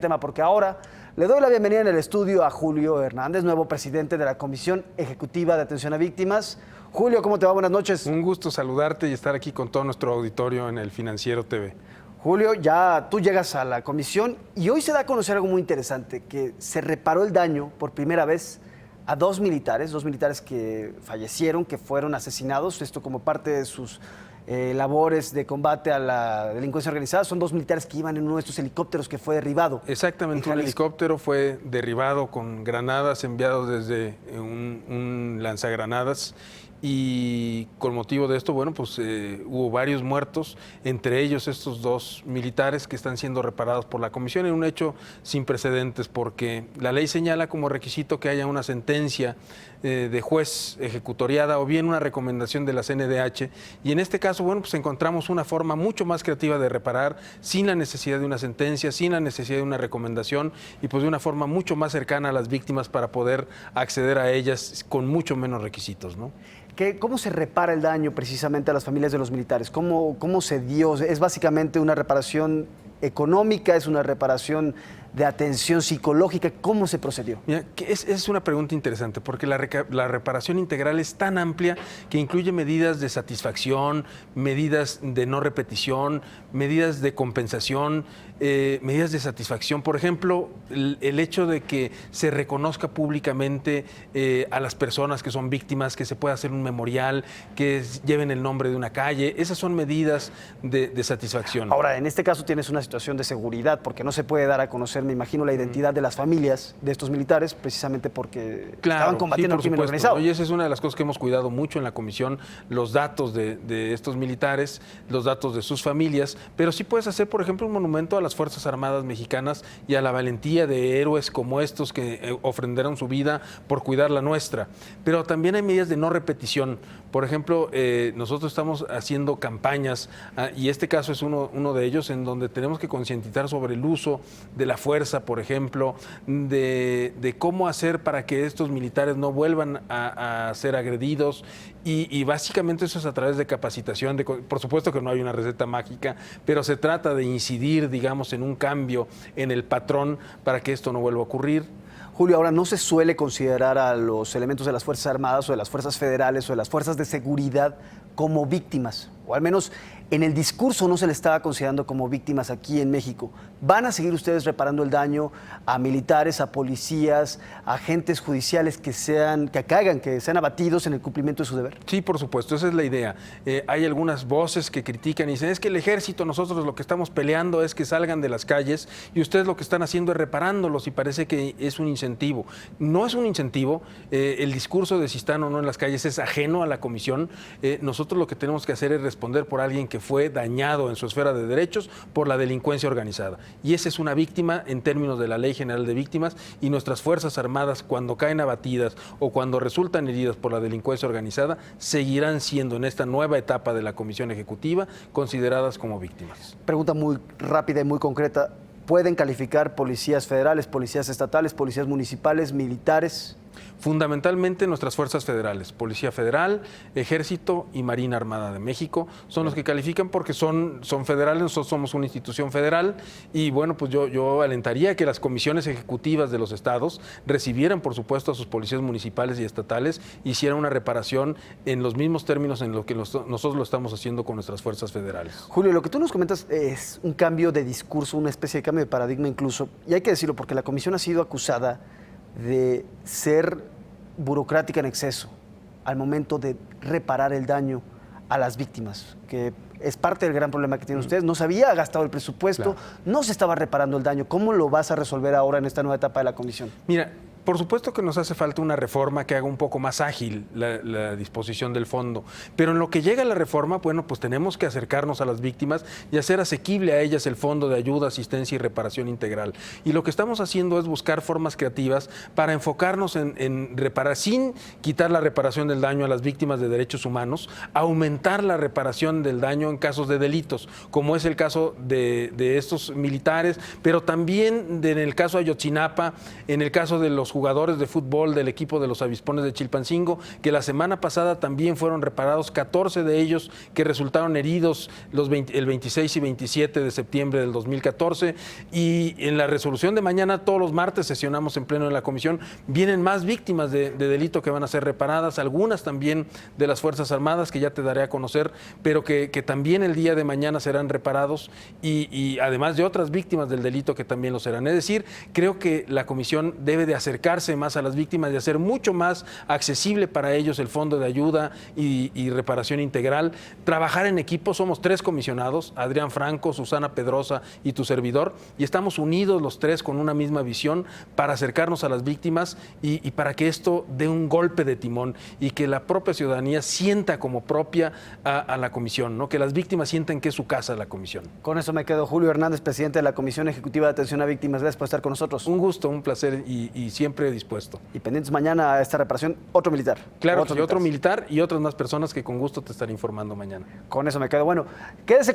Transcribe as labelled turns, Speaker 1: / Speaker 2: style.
Speaker 1: Tema, porque ahora le doy la bienvenida en el estudio a Julio Hernández, nuevo presidente de la Comisión Ejecutiva de Atención a Víctimas. Julio, ¿cómo te va? Buenas noches.
Speaker 2: Un gusto saludarte y estar aquí con todo nuestro auditorio en el Financiero TV.
Speaker 1: Julio, ya tú llegas a la comisión y hoy se da a conocer algo muy interesante, que se reparó el daño por primera vez a dos militares que fallecieron, que fueron asesinados, esto como parte de sus labores de combate a la delincuencia organizada. Son dos militares que iban en uno de estos helicópteros que fue derribado.
Speaker 2: Exactamente, un helicóptero fue derribado con granadas enviados desde un lanzagranadas. Y con motivo de esto, bueno, pues hubo varios muertos, entre ellos estos dos militares que están siendo reparados por la comisión en un hecho sin precedentes, porque la ley señala como requisito que haya una sentencia de juez ejecutoriada o bien una recomendación de la CNDH, y en este caso, bueno, pues encontramos una forma mucho más creativa de reparar sin la necesidad de una sentencia, sin la necesidad de una recomendación, y pues de una forma mucho más cercana a las víctimas para poder acceder a ellas con mucho menos requisitos, ¿no?
Speaker 1: ¿Cómo se repara el daño precisamente a las familias de los militares? ¿Cómo se dio? ¿Es básicamente una reparación económica? ¿Es una reparación de atención psicológica? ¿Cómo se procedió?
Speaker 2: Mira, es una pregunta interesante, porque la reparación integral es tan amplia que incluye medidas de satisfacción, medidas de no repetición, medidas de compensación, medidas de satisfacción. Por ejemplo, el hecho de que se reconozca públicamente a las personas que son víctimas, que se pueda hacer un memorial, que lleven el nombre de una calle. Esas son medidas de satisfacción.
Speaker 1: Ahora, en este caso tienes una situación de seguridad, porque no se puede dar a conocer, me imagino, la identidad de las familias de estos militares, precisamente porque estaban combatiendo el crimen organizado.
Speaker 2: Y esa es una de las cosas que hemos cuidado mucho en la comisión, los datos de estos militares, los datos de sus familias, pero sí puedes hacer, por ejemplo, un monumento a las Fuerzas Armadas mexicanas y a la valentía de héroes como estos que ofrendaron su vida por cuidar la nuestra. Pero también hay medidas de no repetición. Por ejemplo, nosotros estamos haciendo campañas, y este caso es uno de ellos, en donde tenemos que concientizar sobre el uso de la fuerza, por ejemplo, de cómo hacer para que estos militares no vuelvan a ser agredidos, y básicamente eso es a través de capacitación. Por supuesto que no hay una receta mágica, pero se trata de incidir, digamos, en un cambio en el patrón para que esto no vuelva a ocurrir.
Speaker 1: Julio, ahora no se suele considerar a los elementos de las Fuerzas Armadas o de las Fuerzas Federales o de las Fuerzas de Seguridad como víctimas, o al menos en el discurso no se le estaba considerando como víctimas aquí en México. ¿Van a seguir ustedes reparando el daño a militares, a policías, a agentes judiciales que sean abatidos en el cumplimiento de su deber?
Speaker 2: Sí, por supuesto, esa es la idea. Hay algunas voces que critican y dicen, es que el ejército, nosotros lo que estamos peleando es que salgan de las calles y ustedes lo que están haciendo es reparándolos, y parece que es un incentivo. No es un incentivo. El discurso de si están o no en las calles es ajeno a la comisión. Nosotros lo que tenemos que hacer es responder por alguien que fue dañado en su esfera de derechos por la delincuencia organizada. Y esa es una víctima en términos de la Ley General de Víctimas, y nuestras Fuerzas Armadas, cuando caen abatidas o cuando resultan heridas por la delincuencia organizada, seguirán siendo en esta nueva etapa de la Comisión Ejecutiva consideradas como víctimas.
Speaker 1: Pregunta muy rápida y muy concreta. ¿Pueden calificar policías federales, policías estatales, policías municipales, militares?
Speaker 2: Fundamentalmente nuestras fuerzas federales, Policía Federal, Ejército y Marina Armada de México, son los que califican porque son federales. Nosotros somos una institución federal, y bueno, pues yo alentaría que las comisiones ejecutivas de los estados recibieran, por supuesto, a sus policías municipales y estatales, hicieran una reparación en los mismos términos en los que nosotros lo estamos haciendo con nuestras fuerzas federales.
Speaker 1: Julio, lo que tú nos comentas es un cambio de discurso, una especie de cambio de paradigma incluso, y hay que decirlo porque la comisión ha sido acusada de ser burocrática en exceso al momento de reparar el daño a las víctimas, que es parte del gran problema que tienen ustedes. No se había gastado el presupuesto, claro. No se estaba reparando el daño. ¿Cómo lo vas a resolver ahora en esta nueva etapa de la comisión?
Speaker 2: Mira, por supuesto que nos hace falta una reforma que haga un poco más ágil la disposición del fondo, pero en lo que llega la reforma, bueno, pues tenemos que acercarnos a las víctimas y hacer asequible a ellas el fondo de ayuda, asistencia y reparación integral. Y lo que estamos haciendo es buscar formas creativas para enfocarnos en reparar, sin quitar la reparación del daño a las víctimas de derechos humanos, aumentar la reparación del daño en casos de delitos, como es el caso de estos militares, pero también en el caso de Ayotzinapa, en el caso de los jugadores de fútbol del equipo de los Avispones de Chilpancingo, que la semana pasada también fueron reparados, 14 de ellos que resultaron heridos el 26 y 27 de septiembre del 2014. Y en la resolución de mañana, todos los martes sesionamos en pleno en la comisión, vienen más víctimas de delito que van a ser reparadas, algunas también de las Fuerzas Armadas, que ya te daré a conocer, pero que también el día de mañana serán reparados y además de otras víctimas del delito que también lo serán. Es decir, creo que la comisión debe de acercarse más a las víctimas, de hacer mucho más accesible para ellos el fondo de ayuda y reparación integral, trabajar en equipo. Somos 3 comisionados, Adrián Franco, Susana Pedrosa y tu servidor, y estamos unidos los 3 con una misma visión para acercarnos a las víctimas y para que esto dé un golpe de timón y que la propia ciudadanía sienta como propia a la comisión, ¿no? Que las víctimas sientan que es su casa la comisión.
Speaker 1: Con eso me quedo. Julio Hernández, presidente de la Comisión Ejecutiva de Atención a Víctimas. Gracias por estar con nosotros.
Speaker 2: Un gusto, un placer y siempre dispuesto.
Speaker 1: Y pendientes mañana a esta reparación, otro militar.
Speaker 2: Claro, otro militar y otras más personas que con gusto te estaré informando mañana.
Speaker 1: Con eso me quedo. Bueno, quédese